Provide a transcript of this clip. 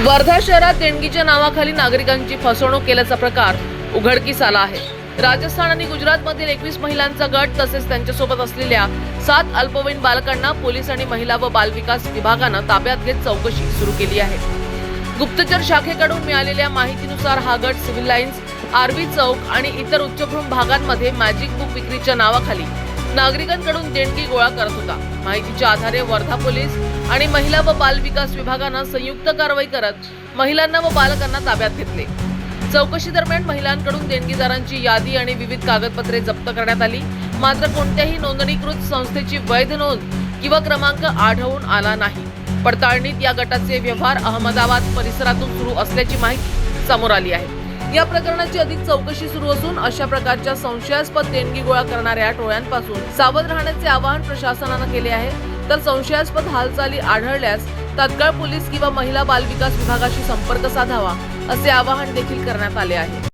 वर्धा शहरात देणगीच्या नावाखाली नागरिकांची फसवणूक केल्याचा प्रकार उघडकीस आला आहे। राजस्थान आणि गुजरातमधील 21 महिलांचा गट तसेच त्यांच्यासोबत असलेल्या 7 अल्पवयीन बालकांना पोलीस आणि महिला व बाल विकास विभागानं ताब्यात घेत चौकशी सुरू केली आहे। गुप्तचर शाखेकडून मिळालेल्या माहितीनुसार हा गट सिव्हिल लाईन्स, आरबी चौक आणि इतर उच्चभ्रू भागांमध्ये मॅजिक बुक विक्रीच्या नावाखाली नागरिकांकडून देणगी गोळा करत होता। माहितीच्या आधारे वर्धा पोलीस आणि महिला व बाल विकास विभागानं संयुक्त कारवाई करत महिलांना व बालकांना ताब्यात घेतले। चौकशी दरम्यान महिलांकडून देणगीदारांची यादी आणि विविध कागदपत्रे जप्त करण्यात आली, मात्र कोणत्याही नोंदणीकृत संस्थेची वैध नोंद किंवा क्रमांक आढळून आला नाही। पडताळणीत या गटाचे व्यवहार अहमदाबाद परिसरातून सुरू असल्याची माहिती समोर आली आहे। या प्रकरणाची अधिक चौकशी सुरू असून अशा प्रकारच्या संशयास्पद देणगी गोळा करणाऱ्या टोळ्यांपासून सावध राहण्याचे आवाहन प्रशासनानं केले आहे। तर संशयास्पद हालचाली आढळल्यास तात्काळ पोलीस किंवा महिला बाल विकास विभागाशी संपर्क साधावा असे आवाहन देखील करण्यात आले आहे।